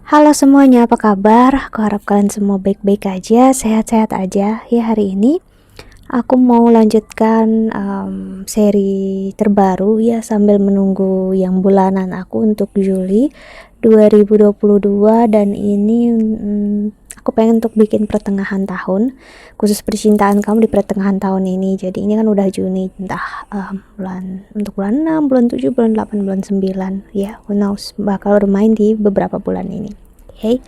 Halo semuanya, apa kabar? Aku harap kalian semua baik-baik aja, sehat-sehat aja. Ya, hari ini aku mau lanjutkan seri terbaru ya, sambil menunggu yang bulanan aku untuk Juli 2022. Dan ini aku pengen untuk bikin pertengahan tahun, khusus percintaan kamu di pertengahan tahun ini. Jadi ini kan udah Juni, entah untuk bulan 6, bulan 7, bulan 8, bulan 9 ya, who knows, bakal bermain di beberapa bulan ini. Okay.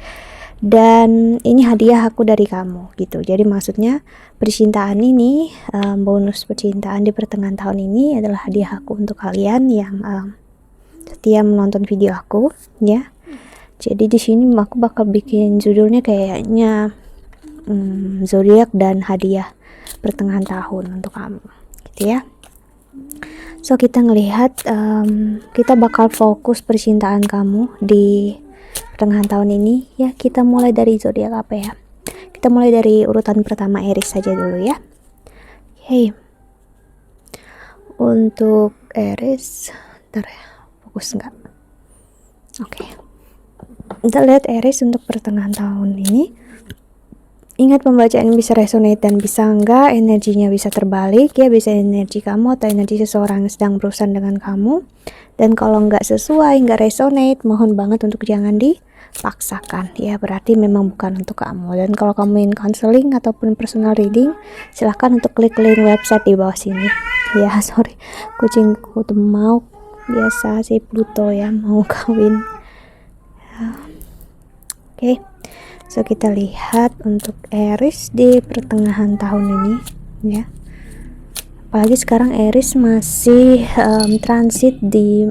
Dan ini hadiah aku dari kamu gitu. Jadi maksudnya percintaan ini, bonus percintaan di pertengahan tahun ini adalah hadiah aku untuk kalian yang setia menonton video aku ya. Jadi di sini aku bakal bikin judulnya kayaknya zodiak dan hadiah pertengahan tahun untuk kamu gitu ya. So kita ngelihat kita bakal fokus percintaan kamu di pertengahan tahun ini ya. Kita mulai dari zodiak apa ya? Kita mulai dari urutan pertama Aries saja dulu ya. Oke. Untuk Aries, ntar ya, fokus nggak? Oke. Kita lihat Aries untuk pertengahan tahun ini. Ingat, pembacaan ini bisa resonate dan bisa enggak, energinya bisa terbalik ya, bisa energi kamu atau energi seseorang yang sedang berurusan dengan kamu. Dan kalau enggak sesuai, enggak resonate, mohon banget untuk jangan dipaksakan ya, berarti memang bukan untuk kamu. Dan kalau kamu ingin counseling ataupun personal reading, silahkan untuk klik link website di bawah sini ya. Sorry, kucingku tuh mau, biasa si Pluto ya, mau kawin ya. Oke. So kita lihat untuk Aries di pertengahan tahun ini ya. Apalagi sekarang Aries masih transit di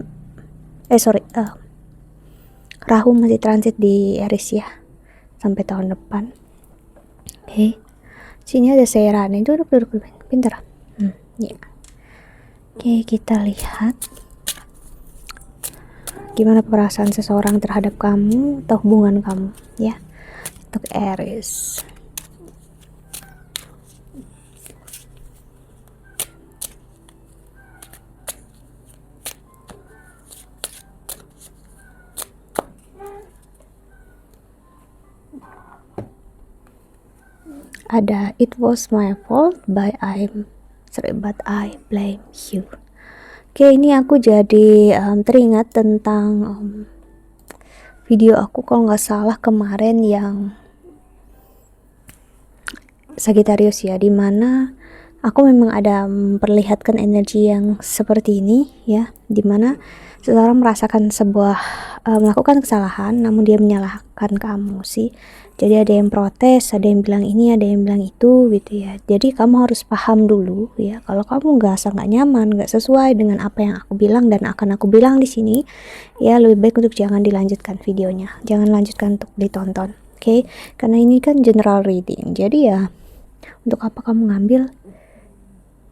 Rahu masih transit di Aries ya sampai tahun depan. Oke. Sini ada Sera nih, duduk pintar. Ya. Oke, kita lihat gimana perasaan seseorang terhadap kamu atau hubungan kamu ya. Untuk Aries. Ada it was my fault but I blame you. Oke, ini aku jadi teringat tentang video aku kalau nggak salah kemarin yang Sagittarius ya, dimana aku memang ada memperlihatkan energi yang seperti ini ya, dimana seseorang merasakan melakukan kesalahan namun dia menyalahkan kamu sih. Jadi ada yang protes, ada yang bilang ini, ada yang bilang itu gitu ya. Jadi kamu harus paham dulu ya, kalau kamu nggak nyaman, nggak sesuai dengan apa yang aku bilang dan akan aku bilang di sini ya, lebih baik untuk jangan dilanjutkan videonya, jangan lanjutkan untuk ditonton. Oke, karena ini kan general reading, jadi ya untuk apa kamu ngambil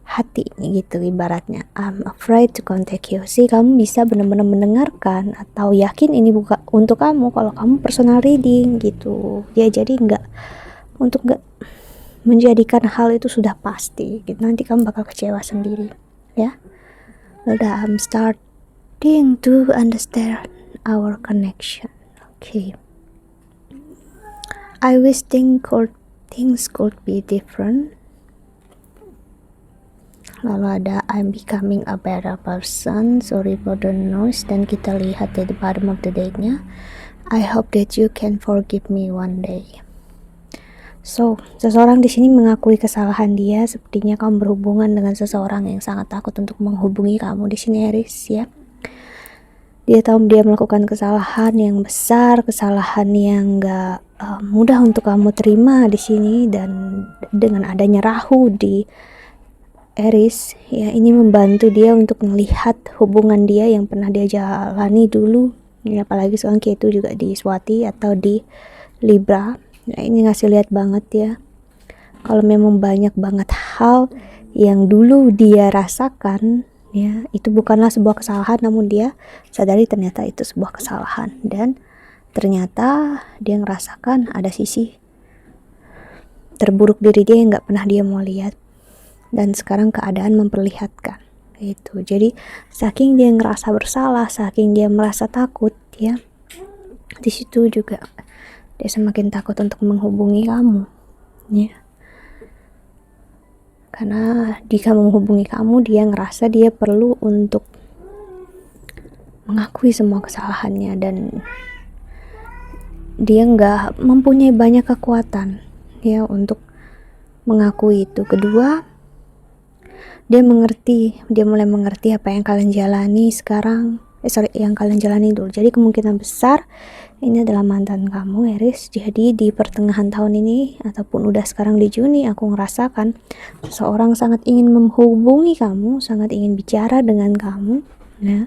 hati gitu ibaratnya. I'm afraid to contact you. Sih kamu bisa benar-benar mendengarkan atau yakin ini bukan untuk kamu kalau kamu personal reading gitu ya. Jadi nggak menjadikan hal itu sudah pasti gitu. Nanti kamu bakal kecewa sendiri ya. Udah, I'm starting to understand our connection. Okay. I wish things could be different. Lalu ada I'm becoming a better person, sorry for the noise. Dan kita lihat di bottom of the deck-nya, I hope that you can forgive me one day. So, seseorang di sini mengakui kesalahan dia. Sepertinya kamu berhubungan dengan seseorang yang sangat takut untuk menghubungi kamu di sini, Aries ya. Dia tahu dia melakukan kesalahan yang besar, kesalahan yang gak mudah untuk kamu terima di sini. Dan dengan adanya Rahu di Aries ya, ini membantu dia untuk melihat hubungan dia yang pernah dia jalani dulu ya, apalagi soal itu juga di Swati atau di Libra ya. Ini ngasih lihat banget ya, kalau memang banyak banget hal yang dulu dia rasakan ya, itu bukanlah sebuah kesalahan, namun dia sadari ternyata itu sebuah kesalahan. Dan ternyata dia ngerasakan ada sisi terburuk diri dia yang gak pernah dia mau lihat, dan sekarang keadaan memperlihatkan itu. Jadi saking dia ngerasa bersalah, saking dia merasa takut ya, Di situ juga dia semakin takut untuk menghubungi kamu, ya. Karena jika menghubungi kamu, dia ngerasa dia perlu untuk mengakui semua kesalahannya, dan dia nggak mempunyai banyak kekuatan ya untuk mengakui itu. Kedua, dia mulai mengerti apa yang kalian jalani sekarang, yang kalian jalani dulu. Jadi kemungkinan besar ini adalah mantan kamu, Aries. Jadi di pertengahan tahun ini ataupun udah sekarang di Juni, aku ngerasakan seseorang sangat ingin menghubungi kamu, sangat ingin bicara dengan kamu, ya.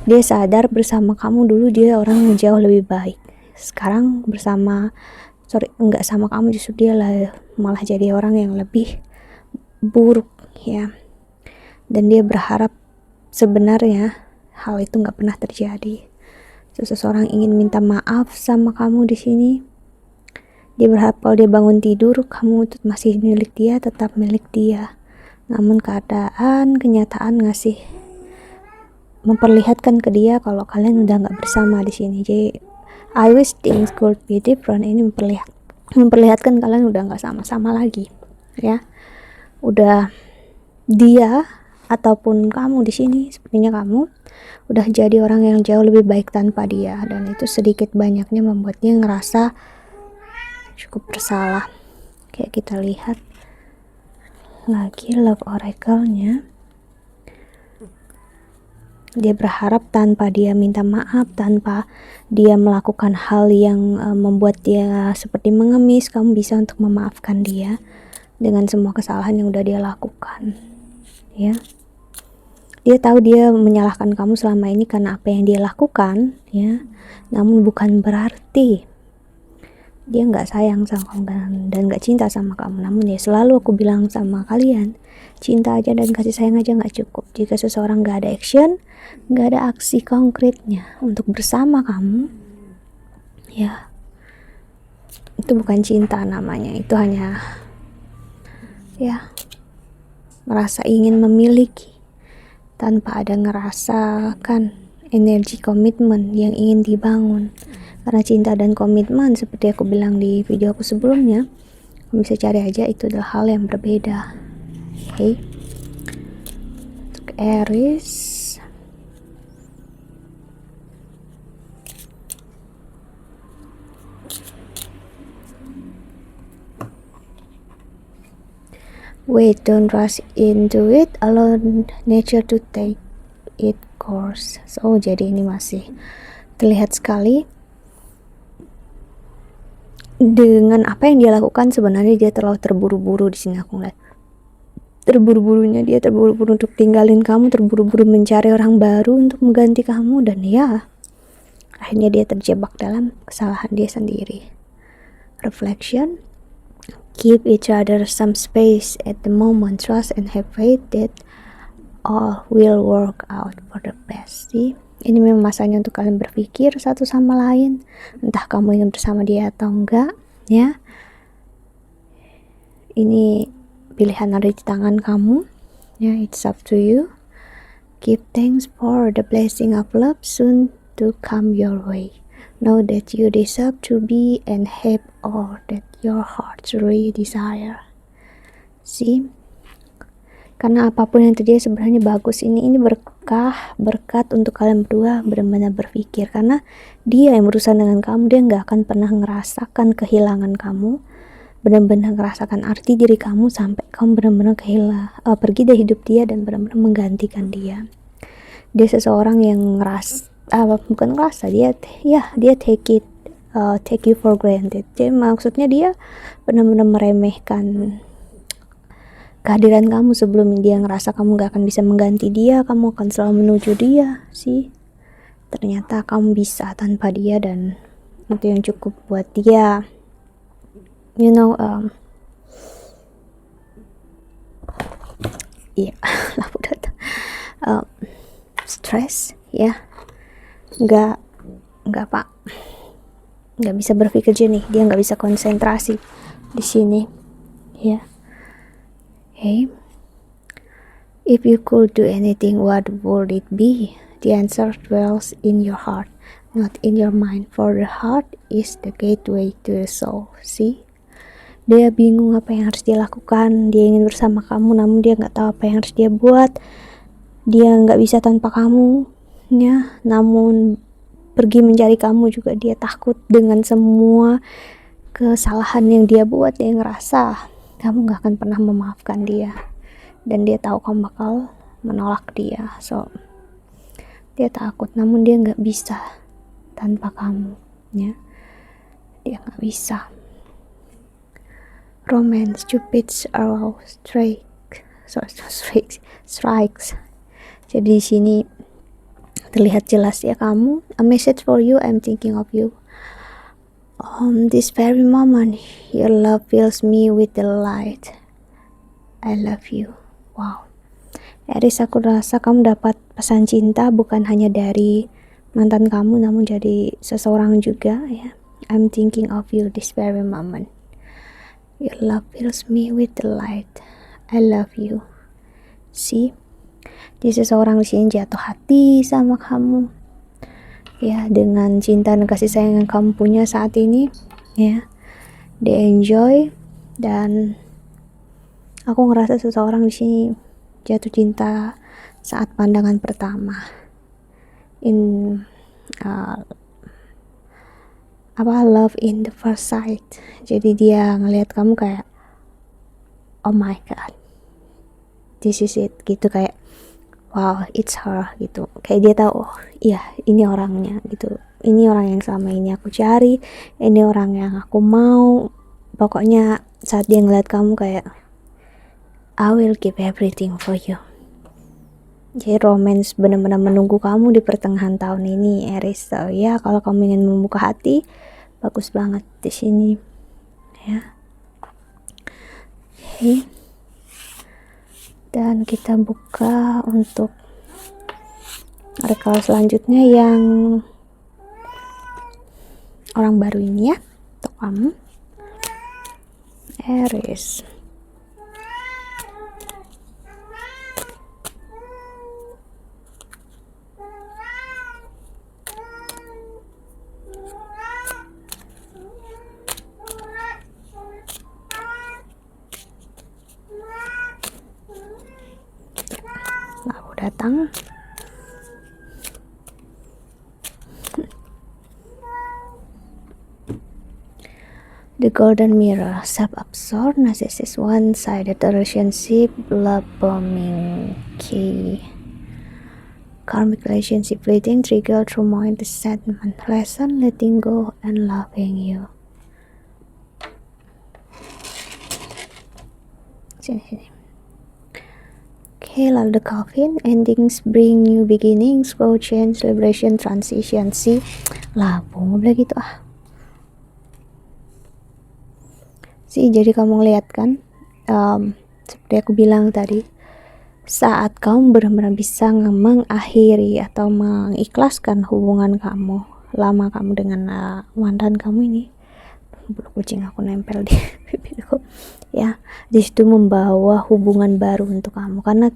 Dia sadar bersama kamu dulu dia orang yang jauh lebih baik. Sekarang enggak sama kamu, justru dia malah jadi orang yang lebih buruk, ya. Dan dia berharap sebenarnya hal itu nggak pernah terjadi. Seseorang ingin minta maaf sama kamu di sini. Dia berharap kalau dia bangun tidur, kamu masih milik dia, tetap milik dia. Namun kenyataan ngasih memperlihatkan ke dia kalau kalian udah nggak bersama di sini. Jadi I wish things could be different. Ini memperlihatkan kalian udah nggak sama-sama lagi, ya. Udah dia ataupun kamu di sini, sepertinya kamu udah jadi orang yang jauh lebih baik tanpa dia, dan itu sedikit banyaknya membuat dia ngerasa cukup bersalah. Kayak kita lihat lagi Love Oracle-nya, dia berharap tanpa dia minta maaf, tanpa dia melakukan hal yang membuat dia seperti mengemis, kamu bisa untuk memaafkan dia dengan semua kesalahan yang udah dia lakukan, ya. Dia tahu dia menyalahkan kamu selama ini karena apa yang dia lakukan, ya. Namun bukan berarti dia nggak sayang sama kamu dan nggak cinta sama kamu. Namun ya selalu aku bilang sama kalian, cinta aja dan kasih sayang aja nggak cukup. Jika seseorang nggak ada action, nggak ada aksi konkretnya untuk bersama kamu, ya itu bukan cinta namanya. Itu hanya ya merasa ingin memiliki tanpa ada ngerasakan energi komitmen yang ingin dibangun. Karena cinta dan komitmen, seperti aku bilang di video aku sebelumnya, kamu bisa cari aja, itu adalah hal yang berbeda. Oke. Untuk Aries, wait, don't rush into it, allow nature to take its course. So jadi ini masih terlihat sekali dengan apa yang dia lakukan. Sebenarnya dia terlalu terburu-buru di sini. Aku ngeliat dia terburu-buru untuk tinggalin kamu, terburu-buru mencari orang baru untuk mengganti kamu, dan ya akhirnya dia terjebak dalam kesalahan dia sendiri. Reflection, give each other some space at the moment, trust and have faith that all will work out for the best. See? Ini memang masanya untuk kalian berpikir satu sama lain, entah kamu ingin bersama dia atau enggak, ya. Ini pilihan ada di tangan kamu, ya. It's up to you. Give thanks for the blessing of love soon to come your way. Know that you deserve to be and have all that your heart truly desire. See? Karena apapun yang terjadi sebenarnya bagus. Ini berkat untuk kalian berdua benar-benar berpikir. Karena dia yang berurusan dengan kamu, dia nggak akan pernah ngerasakan kehilangan kamu, benar-benar ngerasakan arti diri kamu sampai kamu benar-benar pergi dari hidup dia dan benar-benar menggantikan dia. Dia seseorang yang dia take you for granted. Jadi maksudnya dia benar-benar meremehkan kehadiran kamu. Sebelum dia ngerasa kamu gak akan bisa mengganti dia, kamu akan selalu menuju dia, sih. Ternyata kamu bisa tanpa dia, dan itu yang cukup buat dia, you know, stress, ya. Nggak bisa berpikir jernih, dia nggak bisa konsentrasi di sini, ya. Hey, if you could do anything, what would it be? The answer dwells in your heart. not in your mind, for the heart is the gateway to the soul. See, dia bingung apa yang harus dia lakukan. Dia ingin bersama kamu, namun dia nggak tahu apa yang harus dia buat. Dia nggak bisa tanpa kamu, ya. Namun pergi mencari kamu juga dia takut dengan semua kesalahan yang dia buat. Dia ngerasa kamu nggak akan pernah memaafkan dia, dan dia tahu kamu bakal menolak dia. So dia takut, namun dia nggak bisa tanpa kamu, ya. Dia nggak bisa. Romance, Cupid's arrow strikes. Jadi di sini terlihat jelas ya kamu. A message for you, I'm thinking of you. This very moment, your love fills me with the light. I love you. Wow. Aries, aku rasa kamu dapat pesan cinta bukan hanya dari mantan kamu, namun jadi seseorang juga, ya. I'm thinking of you this very moment. Your love fills me with the light. I love you. See, di seseorang di sini jatuh hati sama kamu, ya, dengan cinta dan kasih sayang yang kamu punya saat ini, ya. They enjoy, dan aku ngerasa seseorang di sini jatuh cinta saat pandangan pertama. Love in the first sight. Jadi dia ngelihat kamu kayak, oh my god, this is it, gitu, kayak wow, it's her, gitu. Kayak dia tahu, oh iya, ini orangnya, gitu. Ini orang yang selama ini aku cari, ini orang yang aku mau. Pokoknya saat dia ngeliat kamu kayak, I will give everything for you. Jadi romance benar-benar menunggu kamu di pertengahan tahun ini, Aries. So ya, kalau kamu ingin membuka hati, bagus banget di sini, ya. Oke. Dan kita buka untuk reka selanjutnya yang orang baru ini, ya, untuk kamu, Aries. Lalu datang. The Golden Mirror, self-absorbed, narcissist, one-sided relationship, love bombing, key. Karmic relationship fleeting, trigger through mind resentment, lesson letting go and loving you. Sini. Okay, lalu the Calvin, endings bring new beginnings, go change, celebration, transition. See, lah, boleh gitu ah. See, jadi kamu ngeliat kan, seperti aku bilang tadi, saat kamu benar-benar bisa mengakhiri atau mengikhlaskan hubungan kamu lama kamu dengan mantan kamu ini, bulu kucing aku nempel di bibirku, ya, di situ membawa hubungan baru untuk kamu, karena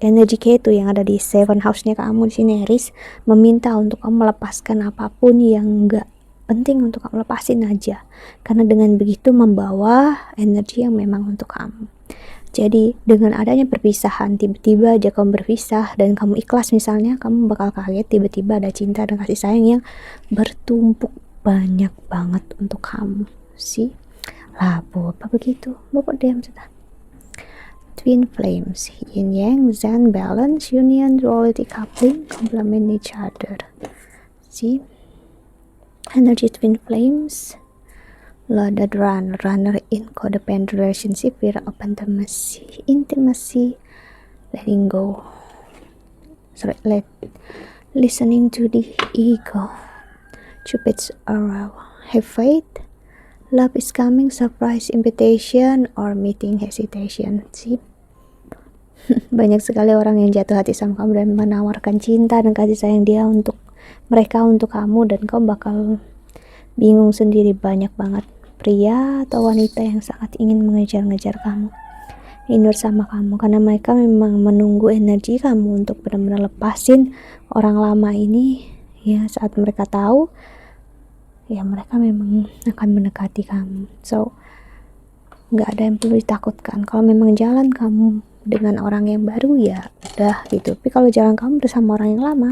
energi Ketu yang ada di 7 house-nya kamu di sini, Aries, meminta untuk kamu melepaskan apapun yang enggak penting untuk kamu, lepasin aja, karena dengan begitu membawa energi yang memang untuk kamu. Jadi dengan adanya perpisahan, tiba-tiba aja kamu berpisah dan kamu ikhlas misalnya, kamu bakal kaget tiba-tiba ada cinta dan kasih sayang yang bertumpuk banyak banget untuk kamu. Sih, lah, apa begitu? Bapak diam sudah. Twin flames, yin yang, zen, balance, union, duality, coupling, complement each other. See, energy twin flames, loaded runner in codependent relationship, fear of intimacy, letting go, listening to the ego, Cupid's arrow, have faith, love is coming, surprise invitation, or meeting hesitation. See, banyak sekali orang yang jatuh hati sama kamu dan menawarkan cinta dan kasih sayang dia untuk mereka, untuk kamu, dan kamu bakal bingung sendiri. Banyak banget pria atau wanita yang sangat ingin mengejar-ngejar kamu, ingin bersama kamu, karena mereka memang menunggu energi kamu untuk benar-benar lepasin orang lama ini, ya. Saat mereka tahu, ya mereka memang akan mendekati kamu. So nggak ada yang perlu ditakutkan. Kalau memang jalan kamu dengan orang yang baru, ya udah gitu. Tapi kalau jalan kamu bersama orang yang lama,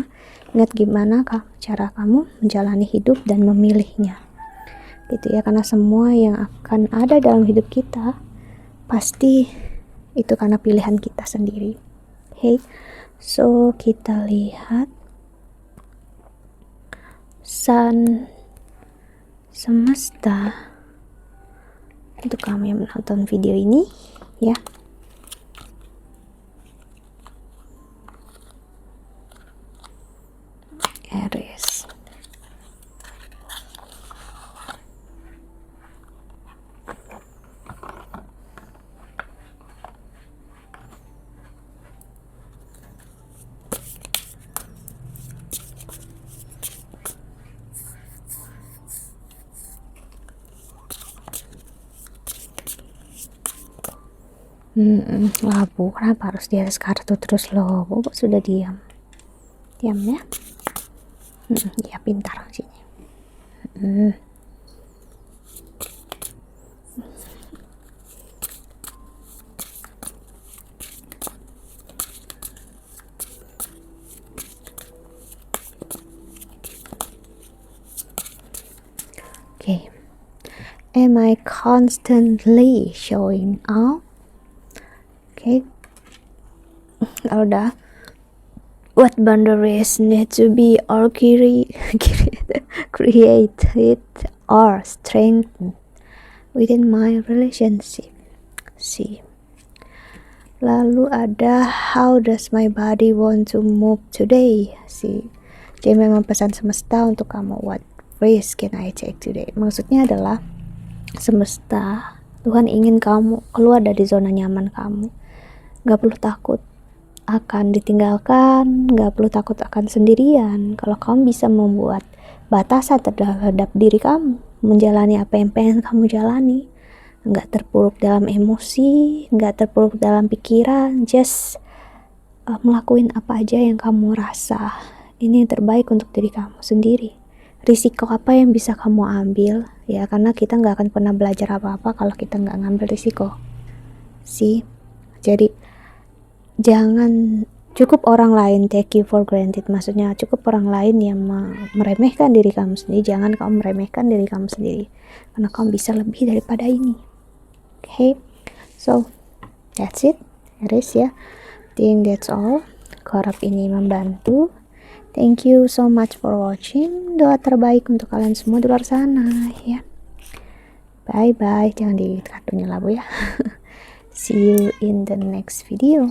ingat gimana cara kamu menjalani hidup dan memilihnya gitu ya. Karena semua yang akan ada dalam hidup kita pasti itu karena pilihan kita sendiri. Okay, so kita lihat Sun semesta untuk kamu yang menonton video ini ya. Aries. Labu, kenapa harus di atas kartu terus loh? Bobo sudah diam ya. Ya pintar sini. Okay, am I constantly showing up? Okay, udah. What boundaries need to be or created or strengthened within my relationship? See. Lalu ada how does my body want to move today? See. Jadi memang pesan semesta untuk kamu, what risk can I take today? Maksudnya adalah semesta, Tuhan ingin kamu keluar dari zona nyaman kamu. Gak perlu takut akan ditinggalkan, gak perlu takut akan sendirian. Kalau kamu bisa membuat batasan terhadap diri kamu, menjalani apa yang pengen kamu jalani, gak terpuruk dalam emosi, gak terpuruk dalam pikiran, just melakukan apa aja yang kamu rasa ini yang terbaik untuk diri kamu sendiri. Risiko apa yang bisa kamu ambil ya, karena kita gak akan pernah belajar apa-apa kalau kita gak ngambil risiko sih. Jadi jangan cukup orang lain take you for granted, maksudnya cukup orang lain yang meremehkan diri kamu sendiri, jangan kamu meremehkan diri kamu sendiri, karena kamu bisa lebih daripada ini. Okay, so that's it Aries ya. Think that's all. Harap ini membantu. Thank you so much for watching. Doa terbaik untuk kalian semua di luar sana ya. Bye bye. Jangan di kartunya labu ya. See you in the next video.